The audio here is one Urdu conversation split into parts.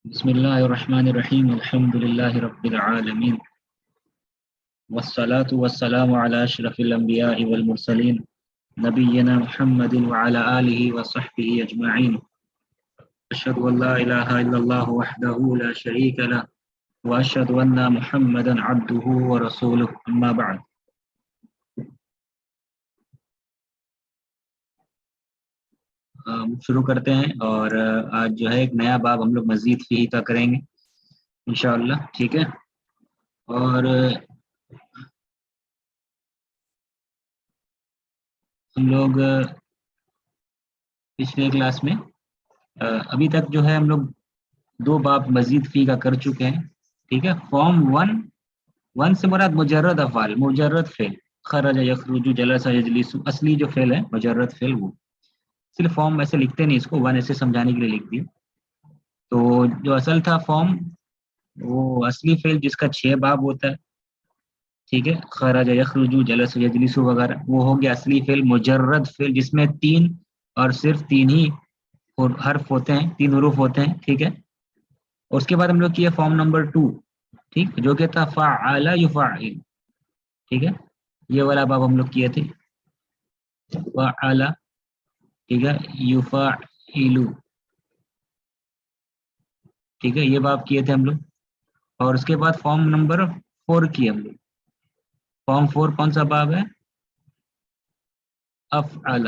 بسم الله الرحمن الرحيم الحمد لله رب العالمين والصلاة والسلام على أشرف الأنبياء والمرسلين نبينا محمد وعلى آله وصحبه أجمعين. أشهد أن لا إله إلا الله وحده لا شريك له وأشهد أن محمدا عبده ورسوله أما بعد. شروع کرتے ہیں اور آج جو ہے ایک نیا باب ہم لوگ مزید فی کا کریں گے انشاءاللہ. ٹھیک ہے. اور ہم لوگ پچھلے کلاس میں ابھی تک جو ہے ہم لوگ دو باب مزید فی کا کر چکے ہیں. ٹھیک ہے. فارم ون سے مراد مجرد افعال، مجرد فعل، خرج یخرج جلس یجلس، اصلی جو فعل ہے مجرد فعل، وہ صرف فارم ایسے لکھتے نہیں، اس کو ون ایسے سمجھانے کے لیے لکھ دیا. تو جو اصل تھا فارم وہ اصلی فعل جس کا 6 باب ہوتا ہے. ٹھیک ہے. خرج یخرج جلس یجلس وغیرہ، وہ ہو گیا اصلی فعل. مجرد فعل جس میں 3 اور صرف 3 ہی حرف ہوتے ہیں، 3 حروف ہوتے ہیں. ٹھیک ہے. اس کے بعد ہم لوگ کیے فارم نمبر 2، ٹھیک، جو کہ تھا فعل یفعل. ٹھیک ہے. یہ والا باب ہم لوگ کیے تھے، فعل، ٹھیک ہے، یفعل. ٹھیک ہے. یہ باب کیے تھے ہم لوگ. اور اس کے بعد فارم نمبر 4 کیے ہم لوگ. فارم 4 کون سا باب ہے؟ افعل.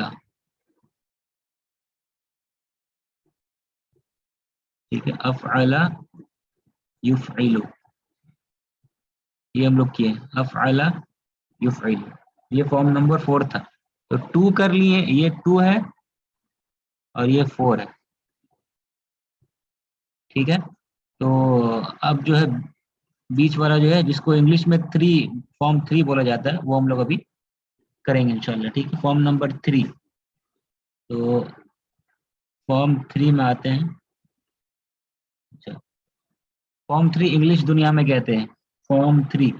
ٹھیک ہے. افعل یفعل، یہ ہم لوگ کیے افعل یفعل. یہ فارم نمبر 4 تھا. تو 2 کر لیے، یہ 2 ہے اور یہ 4 ہے. ٹھیک ہے. تو اب جو ہے بیچ والا جو ہے جس کو انگلش میں 3 فارم 3 بولا جاتا ہے، وہ ہم لوگ ابھی کریں گے انشاءاللہ. ٹھیک ہے. Form number 3. تو فارم 3 میں آتے ہیں. اچھا، فارم 3 انگلش دنیا میں کہتے ہیں فارم 3.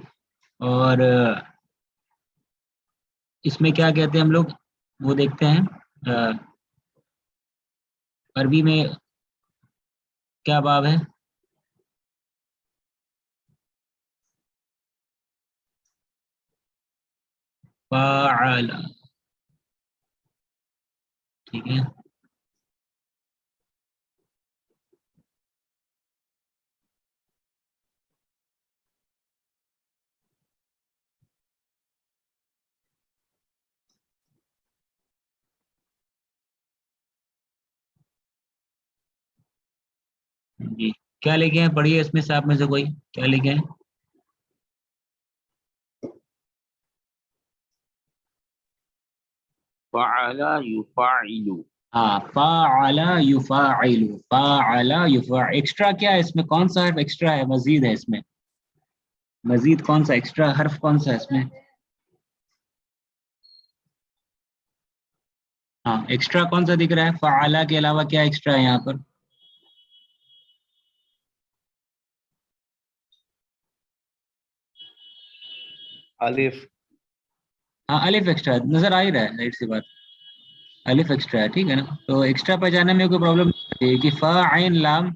اور اس میں کیا کہتے ہیں ہم لوگ وہ دیکھتے ہیں. عربی میں کیا باب ہے؟ فاعل. ٹھیک ہے. جی، کیا لکھے ہیں؟ پڑھیے اس میں سے آپ میں سے کوئی کیا لکھے ہیں؟ فعل یفعل. ہاں، فاعل یفاعل. فاعل یفاعل. ایکسٹرا کیا ہے اس میں؟ کون سا حرف ایکسٹرا ہے، مزید ہے اس میں؟ مزید کون سا ایکسٹرا حرف کون سا ہے اس میں؟ ہاں، ایکسٹرا کون سا دکھ رہا ہے؟ فعل کے علاوہ کیا ایکسٹرا ہے یہاں پر؟ الف. ہاں، الف ایکسٹرا نظر آ ہی رہا ہے، ظاہر سی بات، الف ایکسٹرا ہے. ٹھیک ہے نا. تو ایکسٹرا پہچانے میں کوئی پرابلم نہیں ہے کہ فا عین لام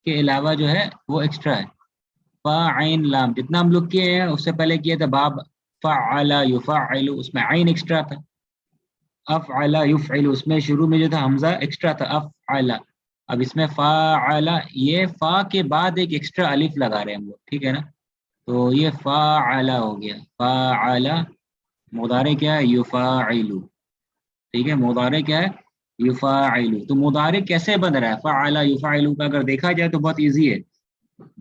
کے علاوہ جو ہے وہ ایکسٹرا ہے. فا عین لام جتنا ہم لوگ کیے ہیں، اس سے پہلے کیے تھے باب فعل یفعل، اس میں عین ایکسٹرا تھا. افعل یفعل، اس میں شروع میں جو تھا حمزہ ایکسٹرا تھا، افعل. اب اس میں فاعل، یہ فا کے بعد ایک ایکسٹرا الف لگا رہے ہیں ہم لوگ. ٹھیک ہے نا. تو یہ فاعل ہو گیا. فاعل مضارع کیا ہے؟ یفاعل. ٹھیک ہے. مضارع کیا ہے؟ یفاعل. تو مضارع کیسے بن رہا ہے فاعل یفاعل کا؟ اگر دیکھا جائے تو بہت ایزی ہے.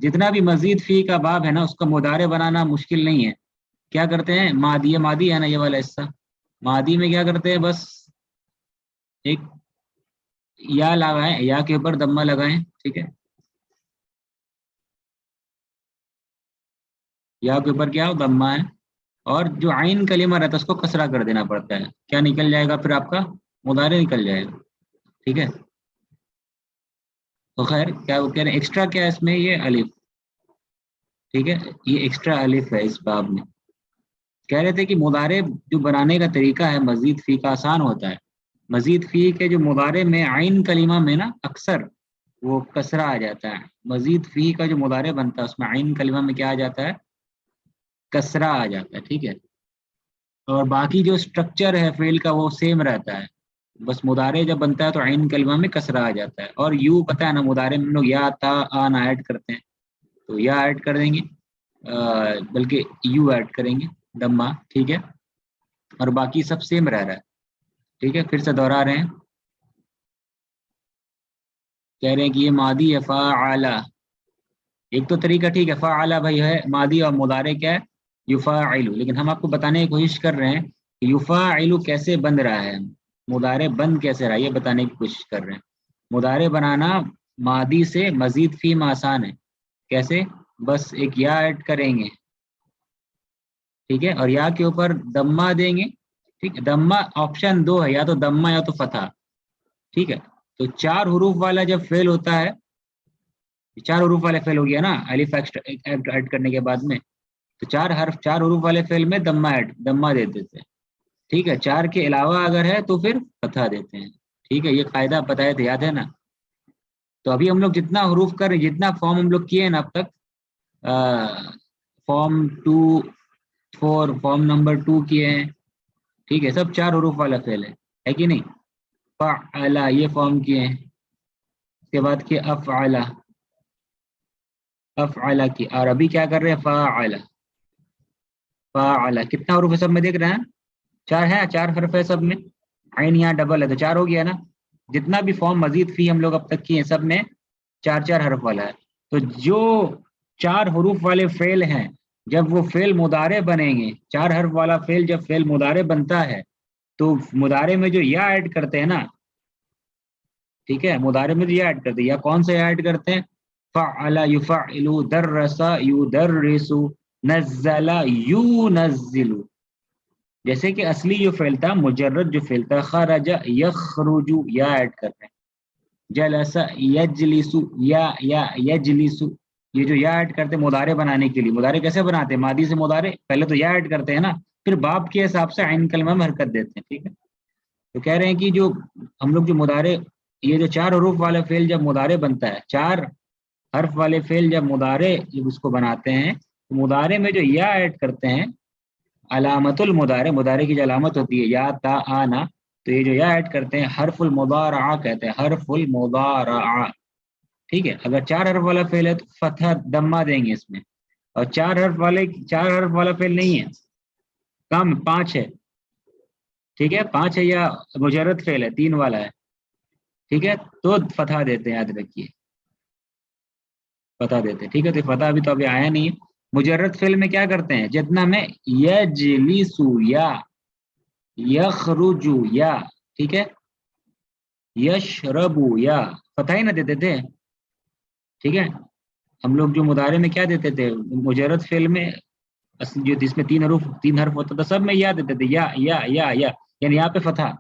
جتنا بھی مزید فی کا باب ہے نا، اس کا مضارع بنانا مشکل نہیں ہے. کیا کرتے ہیں؟ ماضی، ماضی ہے نا یہ والا حصہ، ماضی میں کیا کرتے ہیں؟ بس ایک یا لگائیں، یا کے اوپر دمہ لگائیں. ٹھیک ہے. یا کے اوپر کیا دمہ ہے، اور جو عین کلمہ رہتا ہے اس کو کسرہ کر دینا پڑتا ہے. کیا نکل جائے گا پھر؟ آپ کا مضارع نکل جائے گا. ٹھیک ہے. تو خیر، کیا وہ کہہ رہے ہیں ایکسٹرا کیا ہے اس میں؟ یہ الف. ٹھیک ہے. یہ ایکسٹرا الف ہے اس باب میں. کہہ رہے تھے کہ مضارع جو بنانے کا طریقہ ہے مزید فی کا آسان ہوتا ہے. مزید فی کے جو مضارع میں عین کلمہ میں نا اکثر وہ کسرہ آ جاتا ہے. مزید فی کا جو مضارع بنتا ہے اس میں عین کلمہ میں کیا آ جاتا ہے؟ کسرہ آ جاتا ہے. ٹھیک ہے. اور باقی جو اسٹرکچر ہے فعل کا وہ سیم رہتا ہے. بس مضارع جب بنتا ہے تو عین کلمہ میں کسرہ آ جاتا ہے. اور یو پتہ ہے نا مضارع میں ہم لوگ یا تا آنا ایڈ کرتے ہیں تو یا ایڈ کر دیں گے بلکہ یو ایڈ کریں گے دمہ. ٹھیک ہے. اور باقی سب سیم رہ رہا ہے. ٹھیک ہے. پھر سے دوہرا رہے ہیں. کہہ رہے ہیں کہ یہ ماضی ہے فاعل. ایک تو طریقہ ٹھیک ہے فاعل بھائی ہے ماضی اور مضارع کیا ہے یفاعل. لیکن ہم آپ کو بتانے کی کوشش کر رہے ہیں کہ یفاعل کیسے بن رہا ہے, مضارع بند کیسے رہا ہے یہ بتانے کی کوشش کر رہے ہیں. مضارع بنانا ماضی سے مزید فی میں آسان ہے. کیسے؟ بس ایک یا ایڈ کریں گے. ٹھیک ہے. اور یا کے اوپر دمہ دیں گے. ٹھیک ہے. دمہ آپشن دو ہے, یا تو دمہ یا تو فتح. ٹھیک ہے. تو 4 حروف والا جب فعل ہوتا ہے, 4 حروف والے فعل ہو گیا نا الف ایڈ کرنے کے بعد میں, تو 4 حروف والے فعل میں دمہ دے دیتے ہیں. ٹھیک ہے. 4 کے علاوہ اگر ہے تو پھر فتح دیتے ہیں. ٹھیک ہے. یہ قاعدہ بتایا تھا, یاد ہے نا؟ تو ابھی ہم لوگ جتنا حروف کر رہے ہیں, جتنا فارم ہم لوگ کیے ہیں نا اب تک, فارم 2 4 فارم نمبر 2 کیے ہیں. ٹھیک ہے. سب 4 حروف والا فعل ہے کہ نہیں؟ فعل یہ فارم کیے ہیں. اس کے بعد کیا افعل کی. اور ابھی کیا کر رہے ہیں فاعل. کتنا حروف ہے سب میں دیکھ رہے ہیں؟ 4 ہے, 4 حرف ہے سب میں. عین یہاں ڈبل ہے تو 4 ہو گیا نا. جتنا بھی فارم مزید فی ہم لوگ اب تک کیے ہیں سب میں 4 حرف والا ہے. تو جو 4 حروف والے فعل ہیں جب وہ فعل مضارع بنیں گے, 4 حرف والا فعل جب فعل مضارع بنتا ہے تو مضارع میں جو یا ایڈ کرتے ہیں نا, ٹھیک ہے, مضارع میں جو یا ایڈ کرتے ہیں, یا کون سے یا ایڈ کرتے ہیں؟ فعل یفعل درس یدرس نزل ينزل. جیسے کہ اصلی جو فعل تھا مجرد جو فعل تھا خرج یخرج یا ایڈ کرتے ہیں. جلس یجلس یا یجلس, یہ جو یا ایڈ کرتے ہیں مضارع بنانے کے لیے. مضارع کیسے بناتے ہیں؟ ماضی سے مضارع پہلے تو یا ایڈ کرتے ہیں نا, پھر باب کے حساب سے عین کلمہ میں حرکت دیتے ہیں. ٹھیک ہے. تو کہہ رہے ہیں کہ جو ہم لوگ جو مضارع, یہ جو 4 حروف والا فعل جب مضارع بنتا ہے, 4 حرف والے فعل جب مضارع جب اس کو بناتے ہیں تو مضارع میں جو یا ایڈ کرتے ہیں, علامت المضارع, مضارع کی جو علامت ہوتی ہے یا تا آنا, تو یہ جو یا ایڈ کرتے ہیں حرف المضارع کہتے ہیں, حرف المضارع. ٹھیک ہے. اگر 4 حرف والا فعل ہے تو فتح دمہ دیں گے اس میں. اور 4 حرف والا فعل نہیں ہے, کم 5 ہے. ٹھیک ہے. 5 ہے یا مجرد فعل ہے 3 والا ہے. ٹھیک ہے. تو فتح دیتے ہیں, یاد رکھیے فتح دیتے ہیں. ٹھیک ہے. تو فتح ابھی تو ابھی آیا نہیں ہے. مجرد فعل میں کیا کرتے ہیں, جتنا میں یجلسو یا یخرجو یا, ٹھیک ہے, یشربو یا, فتح ہی نہ دیتے تھے. ٹھیک ہے. ہم لوگ جو مضارع میں کیا دیتے تھے مجرد فعل میں, جو جس میں 3 حرف ہوتا تھا سب میں یا دیتے تھے, یا یا یا یا, یعنی یہاں پہ فتح.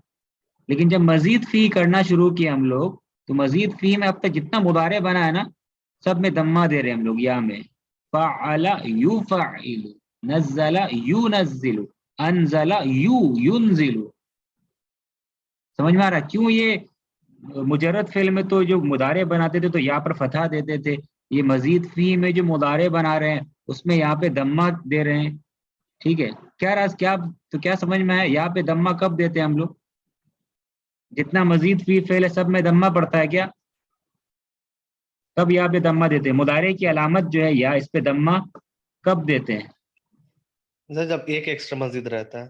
لیکن جب مزید فی کرنا شروع کیا ہم لوگ تو مزید فی میں اب تک جتنا مضارع بنا ہے نا سب میں دمہ دے رہے ہیں ہم لوگ یا میں. فعل یفعل, نزل ينزل, انزل ينزل. سمجھ میں آ رہا ہے کیوں یہ مجرد فعل میں تو جو مضارع بناتے تھے تو یہاں پر فتح دیتے تھے, یہ مزید فی میں جو مضارع بنا رہے ہیں اس میں یہاں پہ دمہ دے رہے ہیں. ٹھیک ہے. کیا راز کیا تو کیا سمجھ میں آیا, یہاں پہ دمہ کب دیتے ہیں ہم لوگ؟ جتنا مزید فی فعل ہے سب میں دمہ پڑتا ہے کیا؟ کب یہاں پہ دمہ دیتے ہیں؟ مضارع کی علامت جو ہے یا اس پہ دمہ کب دیتے ہیں؟ جب ایک ایکسٹرا مزید رہتا ہے,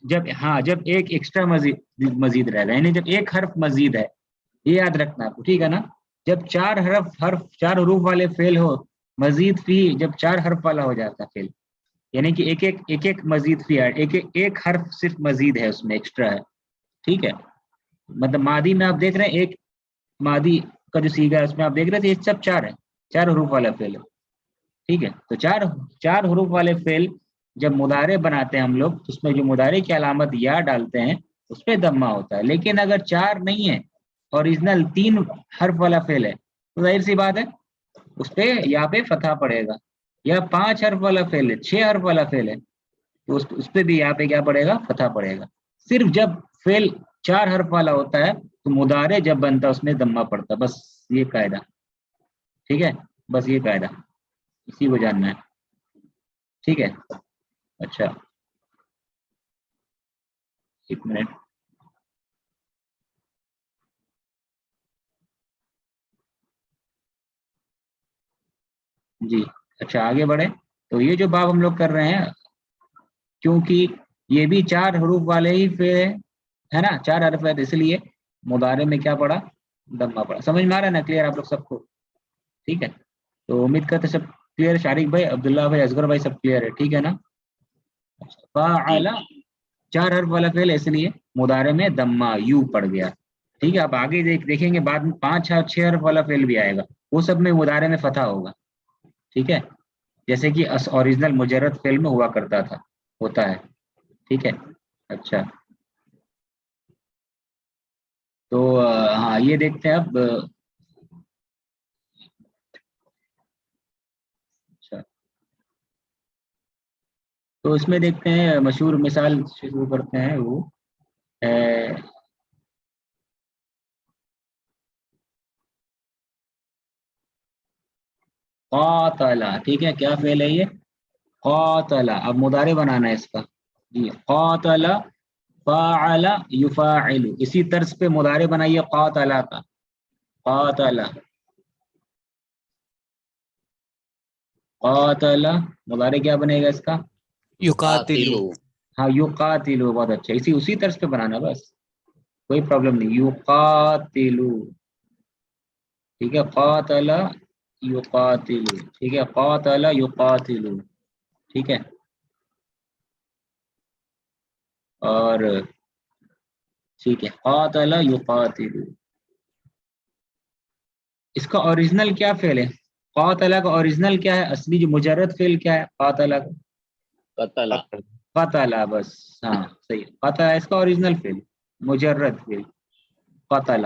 جب ایک ایکسٹرا مزید رہ رہا ہے, یعنی جب ایک حرف مزید ہے. یہ یاد رکھنا آپ کو, ٹھیک ہے نا. جب 4 حروف والے فعل ہو, مزید فی جب 4 حرف والا ہو جاتا ہے فعل, یعنی کہ ایک مزید فی ہے, ایک حرف صرف مزید ہے اس میں, ایکسٹرا ہے. ٹھیک ہے. مطلب ماضی میں آپ دیکھ رہے ہیں ایک ماضی کا جو سیگا ہے اس میں آپ دیکھ رہے تھے یہ سب 4 ہے, 4 حروف والا فعل ہے. ٹھیک ہے. تو 4 حروف والے فعل جب مضارع بناتے ہیں ہم لوگ تو اس میں جو مضارع کی علامت یا ڈالتے ہیں اس پہ دمہ ہوتا ہے. لیکن اگر 4 نہیں ہے, اوریجنل 3 حرف والا فعل ہے, تو ظاہر سی بات ہے اس پہ یا پہ فتح پڑے گا. یا 5 حرف والا فعل ہے, 6 حرف والا فعل ہے, تو اس پہ بھی یہاں پہ کیا پڑے گا, فتح پڑے گا. صرف جب فعل 4 حرف والا ہوتا ہے تو مضارع جب بنتا ہے اس میں دمہ پڑتا ہے. بس یہ قاعدہ, ٹھیک ہے, بس یہ قاعدہ, اسی کو جاننا ہے, ٹھیک ہے. اچھا ایک منٹ, جی اچھا آگے بڑھے. تو یہ جو باب ہم لوگ کر رہے ہیں, کیونکہ یہ بھی 4 حروف والے ہی فعل ہے نا, 4 حرف ہے, اس لیے مضارع میں کیا پڑا, دمہ پڑا. سمجھ میں آ رہا ہے نا, کلیئر آپ لوگ سب کو, ٹھیک ہے. تو امید کرتے سب کلیئر, شارق بھائی, عبداللہ بھائی, اصغر بھائی, سب کلیئر ہے, ٹھیک ہے نا. فاعل 4 حرف والا فعل, اس لیے مضارع میں دمہ یو پڑ گیا, ٹھیک ہے. اب آگے دیکھیں گے بعد میں 5 اور 6 حرف والا فعل بھی آئے گا, وہ سب میں مضارع میں فتح ہوگا, ٹھیک ہے, جیسے کہ اوریجنل مجرد فعل میں ہوا کرتا تھا, ہوتا ہے, ٹھیک ہے. اچھا تو ہاں یہ دیکھتے ہیں اب. اچھا تو اس میں دیکھتے ہیں, مشہور مثال شروع کرتے ہیں, وہ قاتل, ٹھیک ہے. کیا فعل ہے یہ, قاتل. اب مضارع بنانا ہے اس کا, جی. قاتل فاعل یفاعل, اسی طرز پہ مضارع بنائیے قاتل کا. قاتل, قاتل مضارع کیا بنے گا اس کا, یقاتلو. ہاں یقاتل, بہت اچھا. اسی طرز پہ بنانا, بس کوئی پرابلم نہیں. یقاتل, ٹھیک ہے. قاتل یقاتل, ٹھیک ہے. قاتل یقاتل, ٹھیک ہے. اور ٹھیک ہے, قاتل یقاتل. اس کا اوریجنل کیا فعل ہے, قاتل کا اوریجنل کیا ہے, اصلی جو مجرد فعل کیا ہے قاتل کا, قتل. قتل, بس ہاں صحیح. قتل اس کا اوریجنل فعل, مجرد فعل قتل.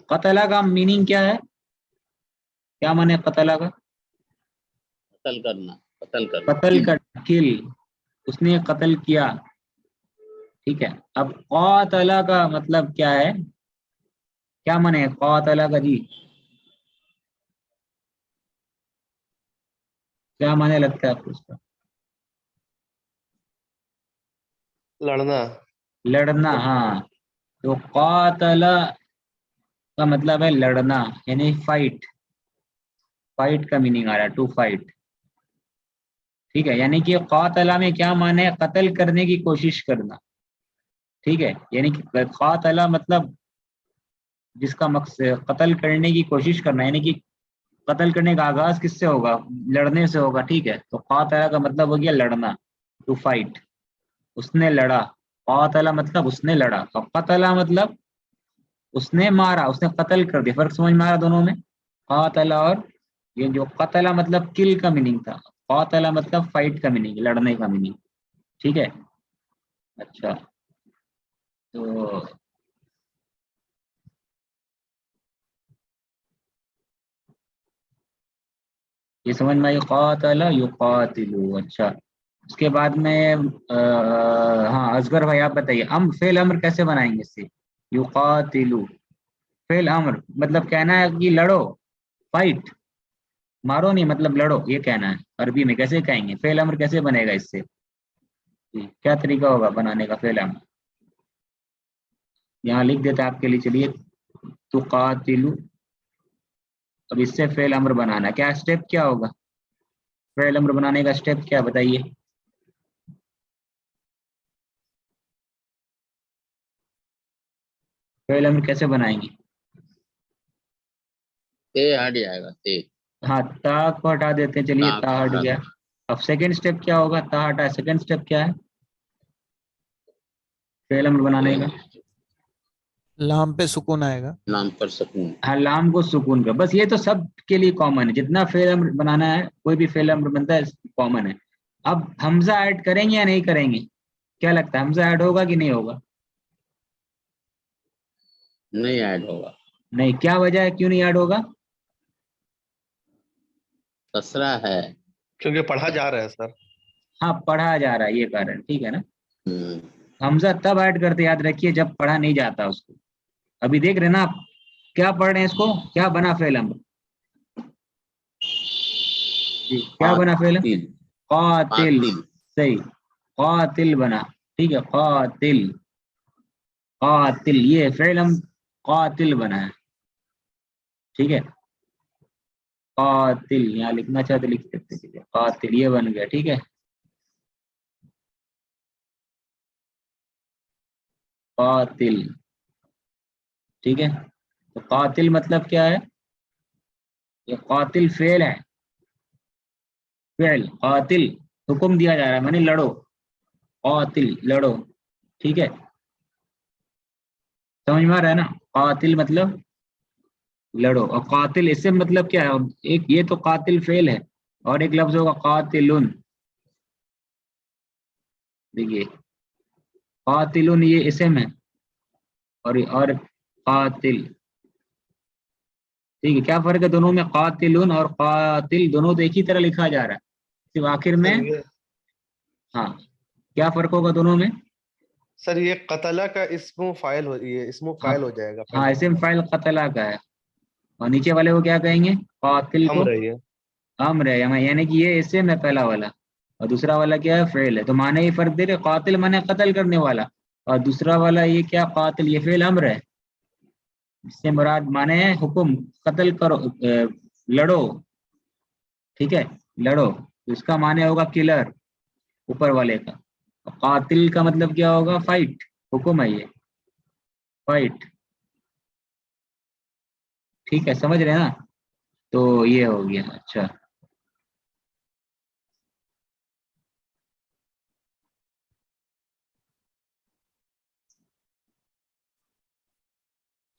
قتل کا میننگ کیا ہے, کیا معنی ہے قتل کا, قتل کرنا, قتل کرنا. قتل کا, کل, اس نے قتل کیا, ٹھیک ہے. اب قاتل کا مطلب کیا ہے, کیا معنی ہے قاتل کا, جی کیا معنی لگتا ہے آپ کو اس کا, لڑنا. لڑنا, ہاں. تو قاتل کا مطلب ہے لڑنا, یعنی فائٹ, فائٹ کا میننگ آ رہا ہے, ٹو فائٹ, ٹھیک ہے. یعنی کہ قاتل میں کیا معنی ہے, قتل کرنے کی کوشش کرنا, ٹھیک ہے. یعنی کہ قاتل مطلب جس کا مقصد قتل کرنے کی کوشش کرنا, یعنی کہ قتل کرنے کا آغاز کس سے ہوگا, لڑنے سے ہوگا, ٹھیک ہے. تو قاتل کا مطلب ہو گیا لڑنا, ٹو فائٹ, اس نے لڑا. قاتل مطلب اس نے لڑا, اور قتل مطلب اس نے مارا, اس نے قتل کر دیا. فرق سمجھ میں آ رہا دونوں میں, قاتل اور یہ جو قتل مطلب کل کا میننگ تھا, قاتل مطلب فائٹ کا میننگ, لڑنے کا میننگ, ٹھیک ہے. اچھا تو یہ سمجھ میں آئی, قاتل یقاتل. اچھا اس کے بعد میں ہاں اصغر بھائی آپ بتائیے, فعل امر کیسے بنائیں گے اس سے, یقاتل فعل امر, مطلب کہنا ہے کہ لڑو, فائٹ, مارو نہیں, مطلب لڑو, یہ کہنا ہے. عربی میں کیسے کہیں گے, فعل امر کیسے بنے گا اس سے, کیا طریقہ ہوگا بنانے کا فعل امر, یہاں لکھ دیتا آپ کے لیے, چلیے. تقاتل, اب اس سے فعل امر بنانا, کیا اسٹیپ کیا ہوگا, فعل امر بنانے کا اسٹیپ کیا بتائیے, فعل امر کیسے بنائیں گے, تے ہٹ جائے گا, تے. ہاں تا کو ہٹا دیتے ہیں, چلیے تا ہٹ گیا. اب سیکنڈ اسٹیپ کیا ہوگا, تا ہٹا, سیکنڈ اسٹیپ کیا ہے فعل امر بنانے کا, لام پہ سکون آئے گا. نام پر سکون. ہاں لام کو سکون کا. بس یہ تو سب کے لیے کامن ہے, جتنا فعل امر بنانا ہے, کوئی بھی فعل امر بنتا ہے کامن ہے. اب حمزہ ایڈ کریں گے یا نہیں کریں گے, کیا لگتا ہے حمزہ ایڈ ہوگا کہ نہیں ہوگا, نہیں ایڈ ہوگا. نہیں, کیا وجہ ہے کیوں نہیں ایڈ ہوگا, کسرہ ہے. کیونکہ پڑھا جا رہا ہے سر. ہاں پڑھا جا رہا ہے, یہ کارن, ٹھیک ہے نا. ہم، حمزہ تب ایڈ کرتے, یاد رکھیے, جب پڑھا نہیں جاتا اس کو. ابھی دیکھ رہے نا آپ, کیا پڑھ رہے ہیں اس کو؟ کیا بنا فعل امر؟ جی کیا بنا فعل؟ قاتل قاتل. قاتل صحیح، قاتل بنا. ٹھیک ہے، قاتل. قاتل یہ فعل ہم قاتل بنا ہے. ٹھیک ہے، قاتل یہاں لکھنا چاہتے لکھ سکتے ہیں. قاتل یہ بن گیا. ٹھیک ہے، قاتل. ٹھیک ہے، تو قاتل مطلب کیا ہے؟ یہ قاتل فعل ہے. فعل قاتل حکم دیا جا رہا ہے، معنی لڑو. قاتل لڑو. ٹھیک ہے، سمجھ میں آ رہا ہے نا؟ قاتل مطلب لڑو. اور قاتل اس سے مطلب کیا ہے؟ ایک یہ تو قاتل فعل ہے، اور ایک لفظ ہوگا قاتلن. دیکھیے قاتلن یہ اسم ہے، اور قاتل. ٹھیک ہے، کیا فرق ہے دونوں میں؟ قاتلن اور قاتل دونوں تو ایک ہی طرح لکھا جا رہا ہے، صرف آخر میں. سر یہ ہاں، کیا فرق ہوگا دونوں میں؟ سر یہ قتلہ کا اسم فاعل یہ اسم ہاں فاعل ہو جائے گا ہاں، پہلے اسم فاعل قتلہ کا ہے، اور نیچے والے کو کیا کہیں گے؟ قاتل کو امر ہے یہ. امر ہے، یعنی کہ یہ اسم ہے پہلا والا، اور دوسرا والا کیا ہے؟ فعل ہے. تو معنی ہی فرق دے رہے، قاتل معنی قتل کرنے والا، اور دوسرا والا یہ کیا؟ قاتل یہ فعل امر ہے. اس سے مراد معنی ہے حکم، قتل کرو، لڑو. ٹھیک ہے، لڑو. اس کا معنی ہوگا کلر اوپر والے کا. قاتل کا مطلب کیا ہوگا؟ فائٹ، حکم ہے یہ، فائٹ. ٹھیک ہے، سمجھ رہے ہیں نا؟ تو یہ ہو گیا. اچھا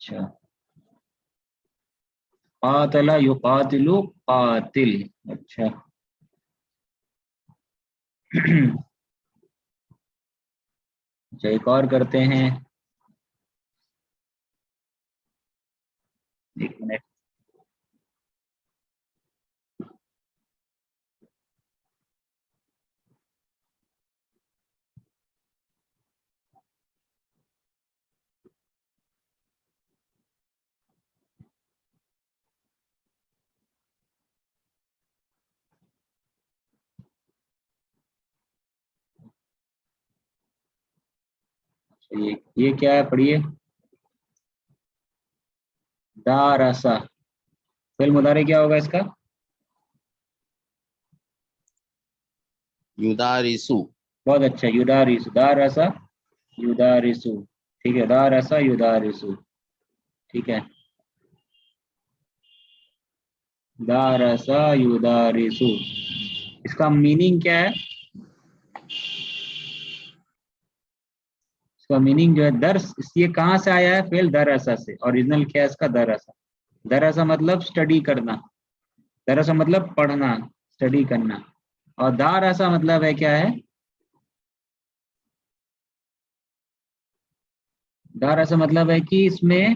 اچھا، قاتل یقاتل قاتل. اچھا اچھا، ایک اور کرتے ہیں. ایک منٹ. یہ کیا ہے؟ پڑھیے. دارسا فعل مضارع کیا ہوگا اس کا؟ یدارسو بہت اچھا، یدارسو. دارسا یدارسو. ٹھیک ہے، دارسا یدارسو. ٹھیک ہے، دارسا یدارسو. اس کا میننگ کیا ہے؟ اس کا میننگ جو ہے درس. یہ کہاں سے آیا ہے؟ فعل درسا سے. اوریجنل کیا ہے اس کا؟ درسا. درسا مطلب اسٹڈی کرنا، درسا مطلب پڑھنا، اسٹڈی کرنا. اور دارسا مطلب ہے کیا ہے؟ دارسا مطلب ہے کہ اس میں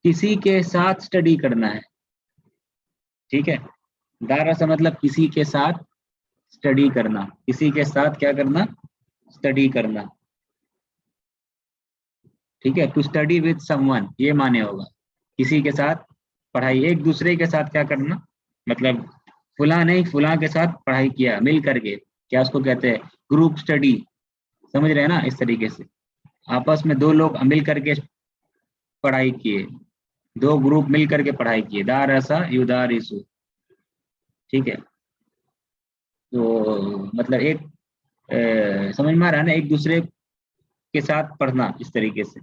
کسی کے ساتھ اسٹڈی کرنا ہے. ٹھیک ہے، دارسا مطلب کسی کے ساتھ اسٹڈی کرنا، کسی کے ساتھ کیا کرنا؟ اسٹڈی کرنا. ٹھیک ہے، to study with someone یہ معنی ہوگا. کسی کے ساتھ پڑھائی، ایک دوسرے کے ساتھ کیا کرنا، مطلب فلاں نہیں فلاں کے ساتھ پڑھائی کیا مل کر کے، کیا اس کو کہتے ہیں؟ Group study. سمجھ رہے ہیں نا؟ اس طریقے سے آپس میں دو لوگ مل کر کے پڑھائی کیے، دو گروپ مل کر کے پڑھائی کیے. دارسا یدارسو. ٹھیک ہے، تو مطلب ایک سمجھ میں آ رہا ہے نا؟ ایک دوسرے کے ساتھ پڑھنا اس طریقے سے.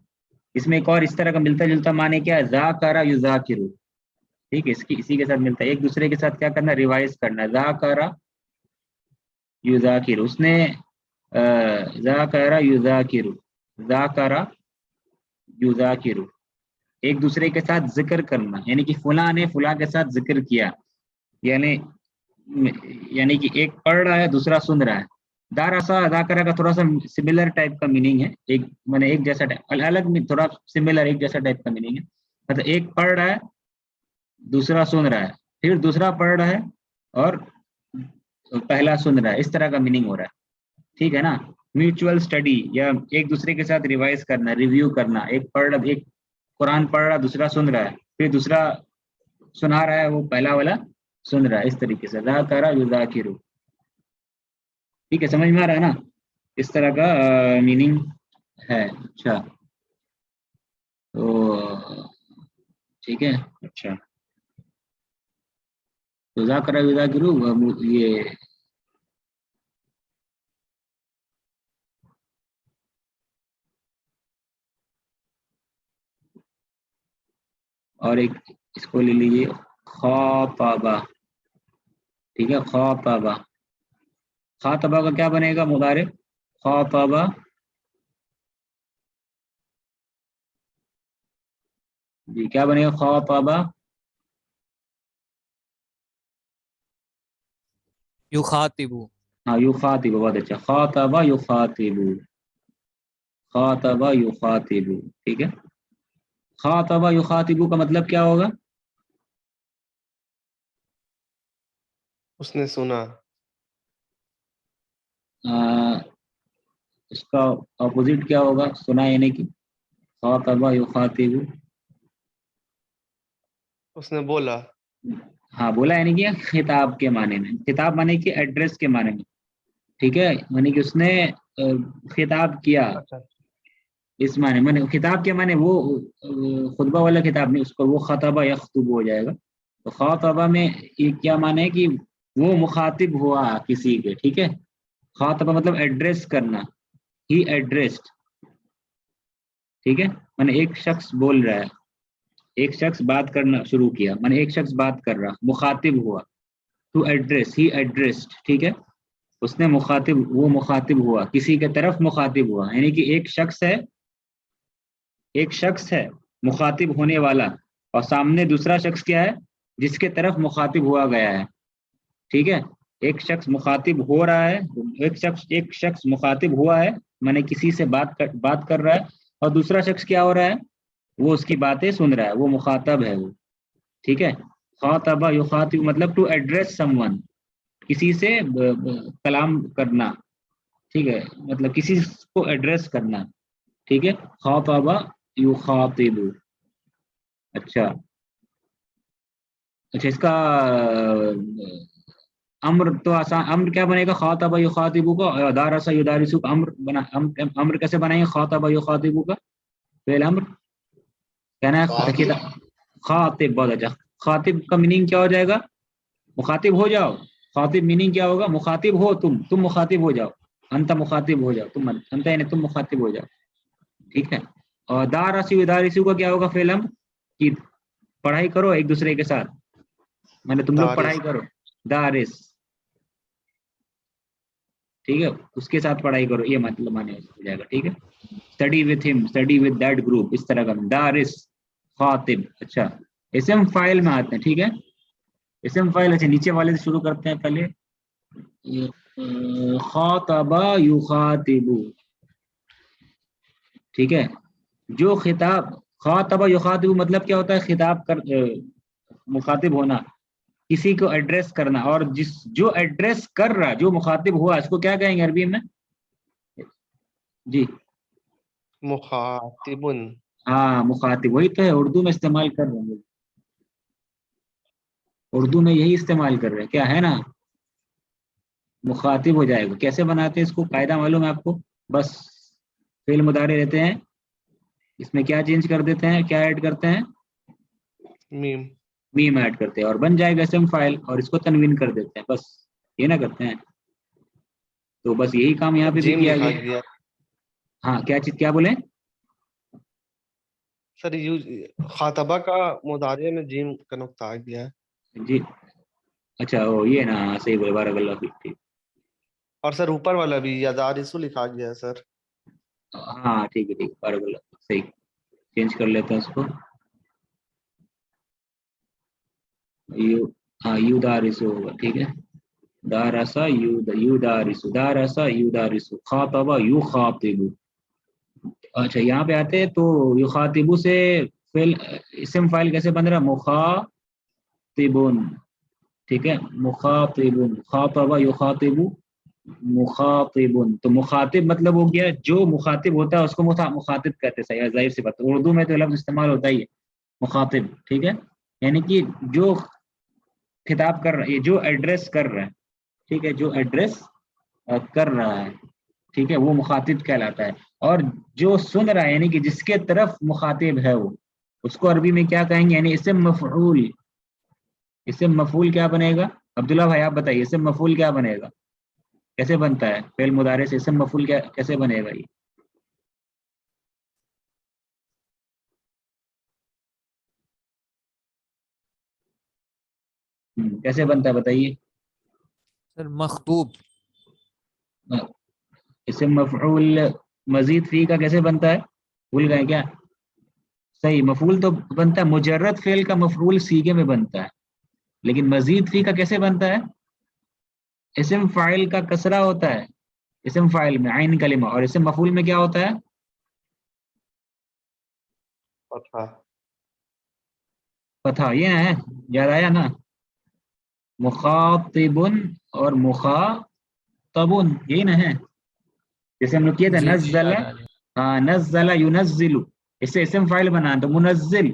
اس میں ایک اور اس طرح کا ملتا جلتا معنی کیا ہے؟ ذاکر یذاکر. ٹھیک ہے، اسی کے ساتھ ملتا ہے، ایک دوسرے کے ساتھ کیا کرنا؟ ریوائز کرنا. ذاکر یذاکر. اس نے ذاکر یذاکر، ذاکر یذاکر. ایک دوسرے کے ساتھ ذکر کرنا، یعنی کہ فلاں نے فلاں کے ساتھ ذکر کیا، یعنی کہ ایک پڑھ رہا ہے دوسرا سن رہا ہے. دارسا ذاکرہ کا تھوڑا سا سملر ٹائپ کا میننگ ہے، ایک جیسا الگ میں تھوڑا سملر ایک جیسا ٹائپ کا میننگ ہے. مطلب ایک پڑھ رہا ہے دوسرا سن رہا ہے، پھر دوسرا پڑھ رہا ہے اور پہلا سن رہا ہے، اس طرح کا میننگ ہو رہا ہے. ٹھیک ہے نا؟ میوچول اسٹڈی یا ایک دوسرے کے ساتھ ریوائز کرنا، ریویو کرنا. ایک پڑھ ایک قرآن پڑھ رہا دوسرا سن رہا ہے، پھر دوسرا سنا رہا ہے وہ پہلا والا سن رہا ہے، اس طریقے سے ذاکر یذاکر. ٹھیک ہے، سمجھ میں آ رہا ہے نا؟ اس طرح کا میننگ ہے. اچھا تو ٹھیک ہے. اچھا تو ذاکر یذاکر یہ اور ایک اس کو لے لیجیے خاطبہ. ٹھیک ہے، خاطبہ. خاطبہ کا کیا بنے گا مضارع؟ خاطبہ جی کیا بنے گا خاطبہ؟ یخاطبو. ہاں یخاطب، بہت اچھا. خاطبہ یخاطب، خاطبہ یخاطب. ٹھیک ہے، خاطبہ یخاطب کا مطلب کیا ہوگا؟ اس نے سنا. اس کا اپوزٹ کیا ہوگا سنا یعنی کہ؟ خاطبہ یخاطب اس نے بولا. ہاں بولا یعنی کہ خطاب کے معنی میں. خطاب معنی کہ ایڈریس کے معنی میں. ٹھیک ہے، یعنی کہ اس نے خطاب کیا اچھا اس معنی میں. خطاب کے معنی وہ خطبہ والا خطاب نہیں، اس کو وہ خطبہ یخطب ہو جائے گا. تو خاطبہ میں یہ کیا معنی ہے کہ وہ مخاطب ہوا کسی کے. ٹھیک ہے، خاطبہ مطلب ایڈریس کرنا، ہی ایڈریسڈ. ٹھیک ہے، میں نے ایک شخص بول رہا ہے، ایک شخص بات کرنا شروع کیا، میں نے ایک شخص بات کر رہا، مخاطب ہوا. To address, he addressed. ٹھیک ہے، اس نے مخاطب، وہ مخاطب ہوا کسی کے طرف مخاطب ہوا، یعنی کہ ایک شخص ہے، ایک شخص ہے مخاطب ہونے والا، اور سامنے دوسرا شخص کیا ہے جس کے طرف مخاطب ہوا گیا ہے. ٹھیک ہے، ایک شخص مخاطب ہو رہا ہے، ایک شخص مخاطب ہوا ہے، میں نے کسی سے بات کر رہا ہے، اور دوسرا شخص کیا ہو رہا ہے وہ اس کی باتیں سن رہا ہے، وہ مخاطب ہے وہ. ٹھیک ہے، خاطبہ یخاطب مطلب ٹو ایڈریس سم ون، کسی سے کلام کرنا. ٹھیک ہے، مطلب کسی کو ایڈریس کرنا. ٹھیک ہے، خاطبہ یخاطب. اچھا اس کا امر تو آسان، امر کیا بنے گا خاطبہ یخاطب کا؟ دارس یدارس کا امر بنا. امر کیسے بنائیں گے خاطبہ یخاطب کا؟ فعل امر کہنا ہے خاطب. بہت اچھا. خاطب کا میننگ کیا ہو جائے گا؟ مخاطب ہو جاؤ. خاطب میننگ کیا ہوگا؟ مخاطب ہو تم مخاطب ہو جاؤ. انت مخاطب ہو جاؤ، تم انت یعنی تم مخاطب ہو جاؤ. ٹھیک ہے، اور دارس یدارس کا کیا ہوگا فعل امر؟ کہ پڑھائی کرو ایک دوسرے کے ساتھ، میں نے تم لوگ دارس. پڑھائی کرو. دارس. ٹھیک ہے، اس کے ساتھ پڑھائی کرو، یہ مطلب مانے ہو جائے گا. ٹھیک ہے، study with him, study with that group, اس طرح کا. دارس خاطب. اچھا اسم فاعل میں آتے ہیں. ٹھیک ہے، اسم فاعل. اچھا نیچے والے سے شروع کرتے ہیں پہلے. خاطبہ یخاطب. ٹھیک ہے، جو خطاب، خاطبہ یخاطب مطلب کیا ہوتا ہے؟ خطاب کر، مخاطب ہونا، کسی کو ایڈریس کرنا. اور جو ایڈریس کر رہا، جو مخاطب ہوا، اس کو کیا کہیں گے عربی میں؟ جی مخاطبن. ہاں مخاطب، وہی تو ہے اردو میں استعمال کر رہے ہیں، اردو میں یہی استعمال کر رہے ہیں، کیا ہے نا، مخاطب ہو جائے گا. کیسے بناتے ہیں اس کو؟ قاعدہ معلوم ہے آپ کو؟ بس فعل مضارع رہتے ہیں، اس میں کیا چینج کر دیتے ہیں، کیا ایڈ کرتے ہیں؟ میم. میم ایڈ کرتے ہیں، اور بن جائے گا اسم فاعل، اور اس کو تنوین کر دیتے ہیں. بس یہ نہ کرتے ہیں. تو بس یہی کام یہاں پہ بھی جیم کیا لکھا گیا. گیا ہاں کیا چیز، کیا بولیں؟ سر. خاطبہ کا مضارع میں جیم کا نقطہ آ گیا ہے. جی اچھا یہ نا، صحیح بولے، بارک اللہ فیک. ٹھیک، اور سر اوپر والا بھی یدارسو لکھا گیا ہے سر. ہاں ٹھیک ہے، ٹھیک، بارک اللہ فیک. صحیح، چینج کر لیتے ہیں اس کو. ہاں یو دارس ہوگا. ٹھیک ہے، دارسا یو دارس، دارسا یو دارس، خاطبہ یو خاطب. اچھا یہاں پہ آتے ہیں تو یخاطبو سے فعل، اسم فاعل کیسے بن رہا؟ مخاطبون. ٹھیک ہے، مخاطبون. خاطبہ یخاطبو مخاطب، تو مخاطب مطلب ہو گیا جو مخاطب ہوتا ہے اس کو مخاطب کہتے ہیں، ظاہر سی بات، اردو میں تو لفظ استعمال ہوتا ہی ہے مخاطب، ٹھیک ہے، یعنی کہ جو خطاب کر رہا ہے، جو ایڈریس کر رہا ہے، ٹھیک ہے، جو ایڈریس کر رہا ہے، ٹھیک ہے، وہ مخاطب کہلاتا ہے. اور جو سن رہا ہے یعنی کہ جس کے طرف مخاطب ہے وہ، اس کو عربی میں کیا کہیں گے؟ یعنی اسم مفعول. اسم مفعول کیا بنے گا؟ عبداللہ بھائی آپ بتائیے اسم مفعول کیا بنے گا، کیسے بنتا ہے فعل مضارع سے اسم مفعول کیا کیسے بنے گا؟ یہ کیسے بنتا ہے بتائیے. سر مخطوب. اسم مفعول مزید فی کا کیسے بنتا ہے؟ بھول گئے کیا؟ صحیح، مفعول تو بنتا ہے، مجرد فعل کا مفعول سیغے میں بنتا ہے، لیکن مزید فی کا کیسے بنتا ہے؟ اسم فاعل کا کسرہ ہوتا ہے اسم فاعل میں، عین کلمہ، اور اسم مفعول میں کیا ہوتا ہے؟ فتحہ. فتح. یہ ہے، یاد آیا نا، مخاطب اور مخاطب، یہی نا ہے. جیسے ہم لوگ کیے تھے جی جی نزل، یاد آ گیا. ہاں نزل ینزل، اس سے اسم فاعل بنا تو منزل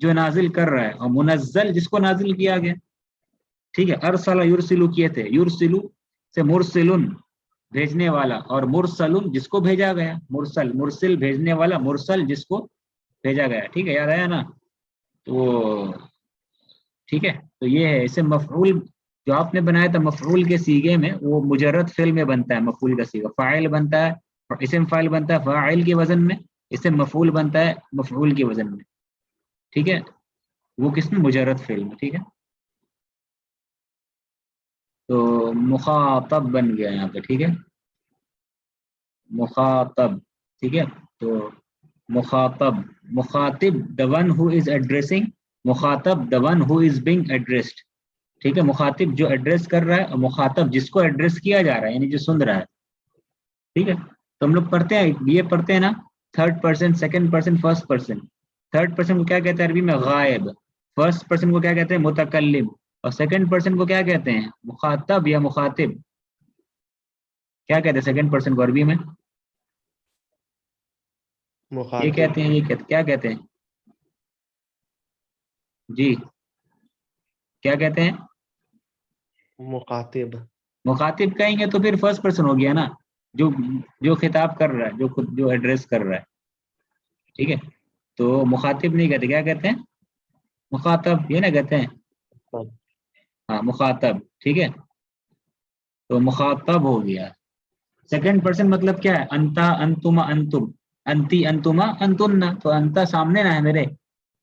جو نازل کر رہا ہے، اور منزل جس کو نازل کیا گیا، ٹھیک ہے. ارسل یرسلو کیے تھے، یرسلو سے مرسلن بھیجنے والا، اور مرسلن جس کو بھیجا گیا، مرسل مرسل بھیجنے والا، مرسل جس کو بھیجا گیا، ٹھیک ہے، یاد آیا نا. تو ٹھیک ہے، تو یہ ہے اسے مفعول جو آپ نے بنایا تھا مفعول کے سیغے میں، وہ مجرد فعل میں بنتا ہے، مفعول کا سیغہ فاعل بنتا ہے، اسم فاعل بنتا ہے فاعل کے وزن میں، اسم مفعول بنتا ہے مفعول کے وزن میں، ٹھیک ہے، وہ کس میں؟ مجرد فعل میں، ٹھیک ہے. تو مخاطب بن گیا یہاں پہ، ٹھیک ہے، مخاطب، ٹھیک ہے. تو مخاطب، مخاطب the one who is addressing، مخاطب the one who is being addressed، ٹھیک ہے. مخاطب جو ایڈریس کر رہا ہے، اور مخاطب جس کو ایڈریس کیا جا رہا ہے یعنی جو سن رہا ہے، ٹھیک ہے. تو ہم لوگ پڑھتے ہیں، یہ پڑھتے ہیں نا، third person, second person, first person. Third person کو کیا کہتے ہیں عربی میں؟ غائب. فرسٹ پرسن کو کیا کہتے ہیں؟ متکلم. اور سیکنڈ پرسن کو کیا کہتے ہیں؟ مخاطب یا مخاطب. کیا کہتے ہیں سیکنڈ پرسن کو عربی میں؟ یہ مخاطب. کہتے ہیں، یہ کہتے کیا کہتے ہیں؟ جی کیا کہتے ہیں؟ مخاطب. مخاطب کہیں گے تو پھر فرسٹ پرسن ہو گیا نا، جو خطاب کر رہا ہے، جو خود جو ایڈریس کر رہا ہے، ٹھیک ہے. تو مخاطب نہیں کہتے، کیا کہتے ہیں؟ مخاطب، یہ نہ کہتے ہیں، ہاں مخاطب، ٹھیک ہے. تو مخاطب ہو گیا. سیکنڈ پرسن مطلب کیا ہے؟ انتا، انتما، انتم، انتی، انتما، انتن. تو انتا سامنے نہ ہے میرے،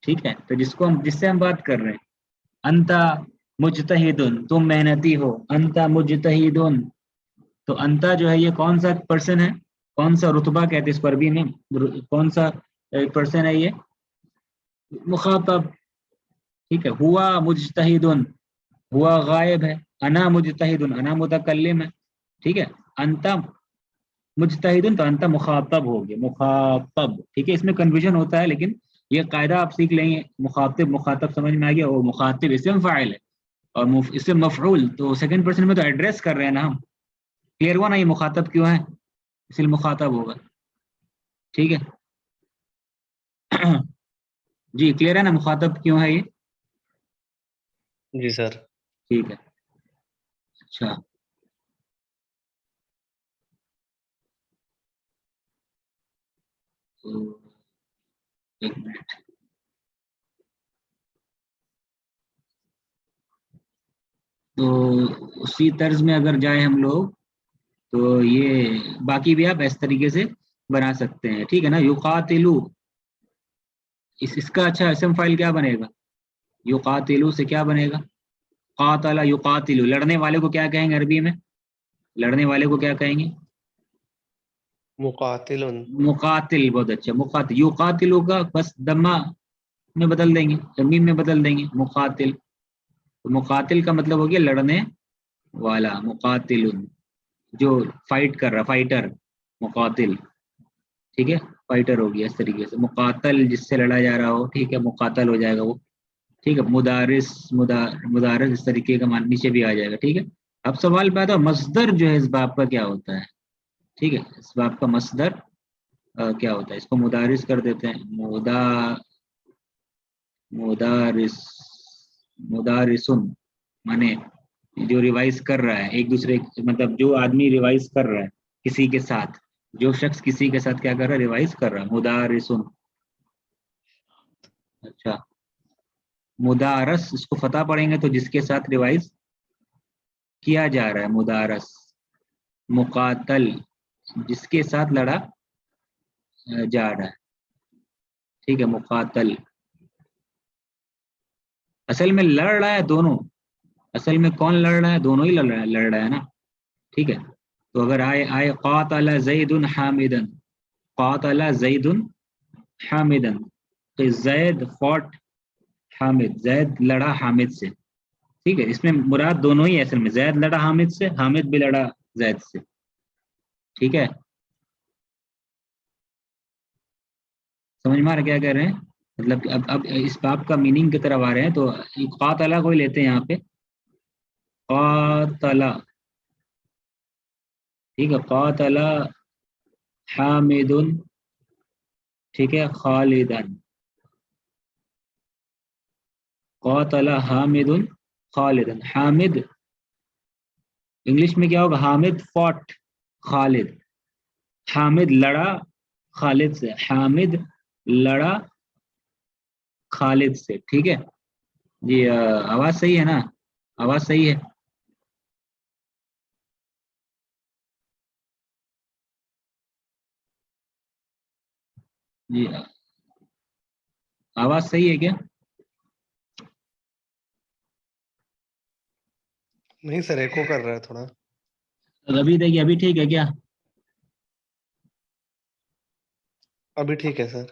ٹھیک ہے. تو جس سے ہم بات کر رہے ہیں، انتا مجتہدن، تم محنتی ہو، انتا مجتہدن. تو انتا جو ہے یہ کون سا پرسن ہے؟ کون سا رتبہ کہتے ہیں اس پر بھی میں، کون سا پرسن ہے یہ؟ مخاطب، ٹھیک ہے. ہوا مجتہدن، ہوا غائب ہے. انا مجتہدن، انا متکلم ہے، ٹھیک ہے. انتا مجتہدن، تو انتا مخاطب ہو گیا، مخاطب، ٹھیک ہے. اس میں کنفیوژن ہوتا ہے، لیکن یہ قاعدہ آپ سیکھ لیں گے. مخاطب، مخاطب سمجھ میں آ گیا. وہ مخاطب اسم فاعل ہے، اور اسم مفعول تو سیکنڈ پرسن میں تو ایڈریس کر رہے ہیں نا ہم. کلیئر ہوا نا یہ مخاطب کیوں ہے؟ اس لیے مخاطب ہوگا، ٹھیک ہے. جی کلیئر ہے نا مخاطب کیوں ہے یہ؟ جی سر. ٹھیک ہے. اچھا، تو ایک منٹ. تو اسی طرز میں اگر جائیں ہم لوگ، تو یہ باقی بھی آپ اس طریقے سے بنا سکتے ہیں، ٹھیک ہے نا. یقاتلو، اس کا اچھا اسم فاعل کیا بنے گا؟ یقاتلو سے کیا بنے گا؟ قاتل یقاتلو. لڑنے والے کو کیا کہیں گے عربی میں؟ لڑنے والے کو کیا کہیں گے؟ مقاتل. مقاتل. بہت اچھا، مقاتل. یقاتلو کا بس دمہ میں بدل دیں گے، زمین میں بدل دیں گے، مقاتل. تو مقاتل کا مطلب ہو گیا لڑنے والا، مقاتل جو فائٹ کر رہا، فائٹر، مقاتل، ٹھیک ہے. فائٹر ہو گیا اس طریقے سے. مقاتل جس سے لڑا جا رہا ہو، ٹھیک ہے، مقاتل ہو جائے گا وہ، ٹھیک ہے. مدارس، مدارس اس طریقے کا مان نیچے بھی آ جائے گا، ٹھیک ہے. اب سوال پیدا ہو مصدر جو ہے اس باب کا کیا ہوتا ہے. ٹھیک ہے, اس باب کا مصدر کیا ہوتا ہے. اس کو مدارس کر دیتے ہیں. مدارس مدارسن مانے جو ریوائز کر رہا ہے ایک دوسرے, مطلب جو آدمی ریوائز کر رہا ہے کسی کے ساتھ, جو شخص کسی کے ساتھ کیا کر رہا ہے, ریوائز کر رہا ہے. مدارسن. اچھا, مدارس اس کو فتح پڑھیں گے تو جس کے ساتھ ریوائز کیا جا رہا ہے مدارس. مقاتل جس کے ساتھ لڑا جا رہا ہے. ٹھیک ہے, مقاتل. اصل میں لڑ رہا ہے دونوں, اصل میں کون لڑ رہا ہے, دونوں ہی لڑ رہا ہے نا. ٹھیک ہے, تو اگر آئے قاتل زید حامدن, قاتل زید حامدن, تو زید فوٹ حامد, زید لڑا حامد سے. ٹھیک ہے, اس میں مراد دونوں ہی اصل میں, زید لڑا حامد سے, حامد بھی لڑا زید سے. ٹھیک ہے, سمجھ میں آ رہا کیا کہہ رہے ہیں. مطلب کہ اب اس باب کا میننگ کی طرف آ رہے ہیں تو قاتل کو ہی لیتے ہیں یہاں پہ. قاتل, ٹھیک ہے, قاتل حامد, ٹھیک ہے, خالدن. قاتل حامد خالدن. حامد انگلش میں کیا ہوگا, حامد فوٹ خالد, حامد لڑا خالد سے, حامد لڑا خالد سے. ٹھیک ہے جی, آواز صحیح ہے نا, آواز صحیح ہے. جی آواز صحیح ہے کیا؟ نہیں سر, ایکو کر رہا ہے تھوڑا. ابھی دیکھیے, ابھی ٹھیک ہے کیا؟ ابھی ٹھیک ہے سر.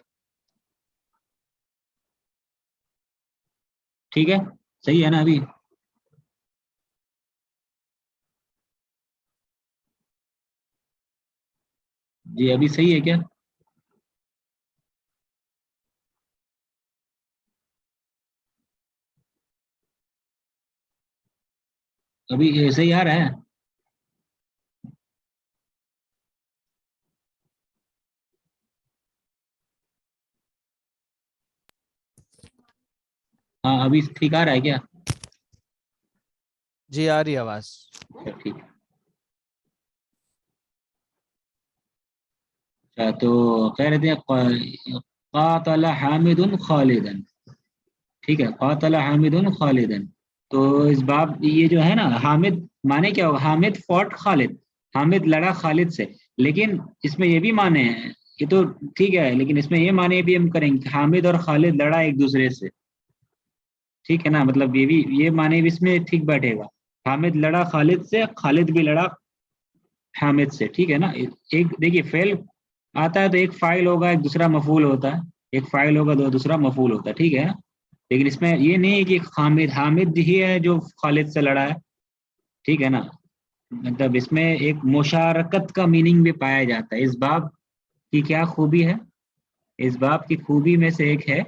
ٹھیک ہے, صحیح ہے نا ابھی؟ جی ابھی صحیح ہے کیا؟ ابھی صحیح آ رہا ہے؟ ہاں ابھی ٹھیک آ رہا ہے کیا؟ جی آ رہی آواز. ٹھیک. اچھا, تو کہہ رہے تھے قاتل حامد خالدن. ٹھیک ہے, قاتل حامد خالدن. تو اس باب یہ جو ہے نا, حامد مانے کیا ہوگا, حامد فوٹ خالد, حامد لڑا خالد سے. لیکن اس میں یہ بھی مانے ہیں, یہ تو ٹھیک ہے, لیکن اس میں یہ مانے بھی ہم کریں گے حامد اور خالد لڑا ایک دوسرے سے. ٹھیک ہے نا, مطلب یہ بھی, یہ مانے بھی اس میں ٹھیک بیٹھے گا. حامد لڑا خالد سے, خالد بھی لڑا حامد سے. ٹھیک ہے نا. ایک دیکھیے فعل آتا ہے تو ایک فاعل ہوگا, ایک دوسرا مفعول ہوتا ہے, ایک فاعل ہوگا دو دوسرا مفعول ہوتا ہے. ٹھیک ہے نا. لیکن اس میں یہ نہیں ہے کہ حامد ہی ہے جو خالد سے لڑا ہے. ٹھیک ہے نا, مطلب اس میں ایک مشارکت کا میننگ بھی پایا جاتا ہے. اس باب کی کیا خوبی ہے, اس باب کی خوبی میں سے ایک ہے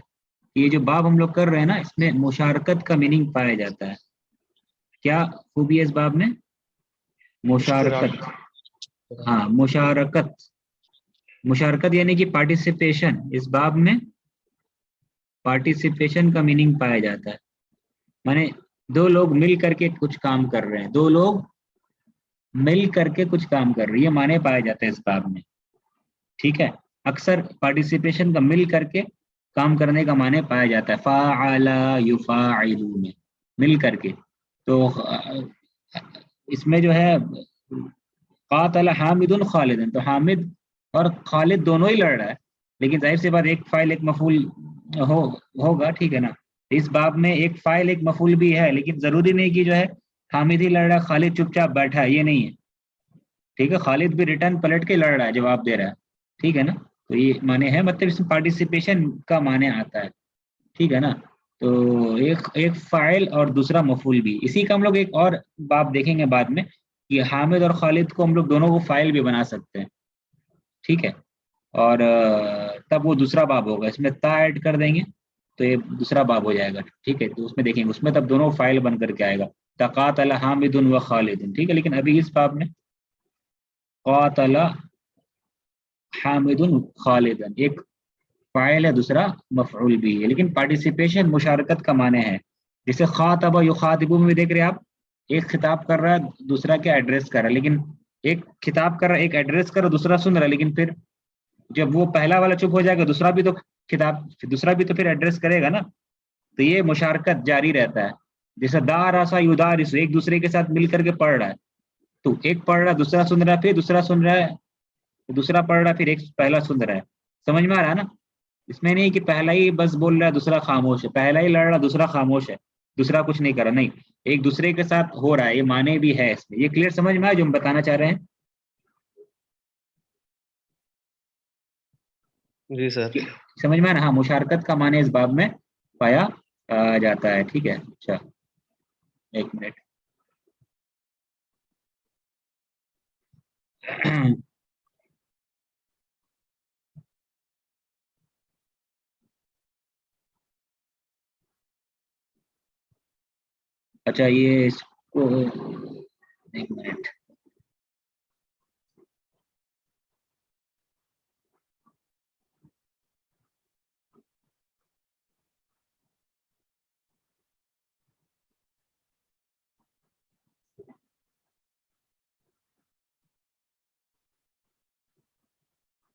کہ یہ جو باب ہم لوگ کر رہے ہیں نا, اس میں مشارکت کا میننگ پایا جاتا ہے. کیا خوبی ہے اس باب میں؟ مشارکت. ہاں مشارکت, مشارکت یعنی کہ پارٹیسپیشن. اس باب میں پارٹیسپیشن کا میننگ پایا جاتا ہے. مانے دو لوگ مل کر کے کچھ کام کر رہے ہیں, دو لوگ مل کر کے کچھ کام کر رہی ہے, معنی پائے جاتے ہیں اس باب میں. ٹھیک ہے, اکثر پارٹیسپیشن کا مل کر کے کام کرنے کا معنی پایا جاتا ہے. فاعل یفاعلون, مل کر کے. تو اس میں جو ہے قاتل حامد خالد, تو حامد اور خالد دونوں ہی لڑ رہا ہے, لیکن ظاہر سی بات ایک فاعل ایک مفعول ہوگا. ٹھیک ہے نا. اس باب میں ایک فاعل ایک مفعول بھی ہے, لیکن ضروری نہیں کہ جو ہے حامد ہی لڑ رہا ہے, خالد چپ چاپ بیٹھا ہے, یہ نہیں ہے. ٹھیک ہے, خالد بھی ریٹرن پلٹ کے لڑ رہا ہے, جواب دے رہا ہے. ٹھیک ہے نا. تو یہ معنی ہے, مطلب اس میں پارٹیسپیشن کا معنی آتا ہے. ٹھیک ہے نا. تو ایک فاعل اور دوسرا مفعول بھی. اسی کا ہم لوگ ایک اور باب دیکھیں گے بعد میں, کہ حامد اور خالد کو ہم لوگ دونوں کو فاعل بھی بنا سکتے ہیں. ٹھیک ہے, اور تب وہ دوسرا باب ہوگا. اس میں تا ایڈ کر دیں گے تو یہ دوسرا باب ہو جائے گا. ٹھیک ہے, تو اس میں دیکھیں گے, اس میں تب دونوں فاعل بن کر کے آئے گا. تقاتل حامد و خالد، ٹھیک ہے، لیکن ابھی اس باب میں قاتل حامد خالد، ایک فاعل ہے دوسرا مفعول بھی ہے، لیکن پارٹیسپیشن مشارکت کا معنی ہے. جیسے خاطب یخاطب میں دیکھ رہے آپ، ایک خطاب کر رہا ہے دوسرا کیا ایڈریس کر رہا ہے، لیکن ایک خطاب کر رہا ہے ایک ایڈریس کر رہا ہے دوسرا سن رہا ہے، لیکن پھر جب وہ پہلا والا چپ ہو جائے گا دوسرا بھی تو پھر ایڈریس کرے گا نا. تو یہ مشارکت جاری رہتا ہے. جیسے دارسا یدارس، ایک دوسرے کے ساتھ مل کر کے پڑھ رہا ہے، تو ایک پڑھ رہا ہے دوسرا سن رہا ہے، پھر دوسرا سن رہا ہے دوسرا پڑھ رہا ہے، پھر ایک پہلا سن رہا ہے. سمجھ میں آ رہا ہے نا؟ اس میں نہیں کہ پہلا ہی بس بول رہا ہے دوسرا خاموش ہے، پہلا ہی لڑ رہا دوسرا خاموش ہے، دوسرا کچھ نہیں کر رہا، نہیں، ایک دوسرے کے ساتھ ہو رہا ہے، یہ معنی بھی ہے اس میں. یہ کلیئر سمجھ میں آیا جو ہم بتانا چاہ رہے ہیں؟ جی سر. سمجھ میں آ رہا؟ ہاں، مشارکت کا معنی اس باب میں پایا جاتا ہے. ٹھیک ہے، اچھا ایک منٹ. اچھا یہ اس کو ایک منٹ.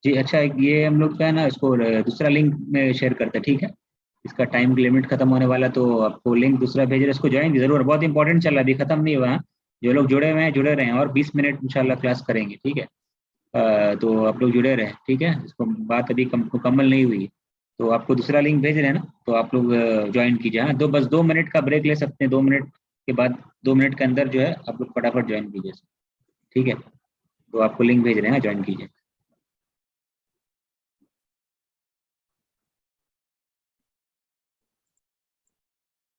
جی اچھا، یہ ہم لوگ کیا ہے نا اس کو دوسرا لنک میں شیئر کرتے ہیں، ٹھیک ہے. اس کا ٹائم لمٹ ختم ہونے والا، تو آپ کو لنک دوسرا بھیج رہے، اس کو جوائن بھی ضرور، بہت انپورٹنٹ چل رہا ہے، ابھی ختم نہیں ہوا. جو لوگ جڑے ہوئے ہیں جڑے رہے ہیں، اور 20 منٹ انشاءاللہ کلاس کریں گے، ٹھیک ہے. تو آپ لوگ جڑے رہے، ٹھیک ہے. اس کو بات ابھی مکمل نہیں ہوئی، تو آپ کو دوسرا لنک بھیج رہے ہیں نا، تو آپ لوگ جوائن کیجیے. ہاں، بس 2 منٹ کا بریک لے سکتے ہیں، 2 منٹ کے بعد 2 منٹ کے اندر جو ہے آپ لوگ فٹافٹ جوائن کیجیے، ٹھیک ہے. تو آپ کو لنک بھیج رہے ہیں، جوائن کیجیے.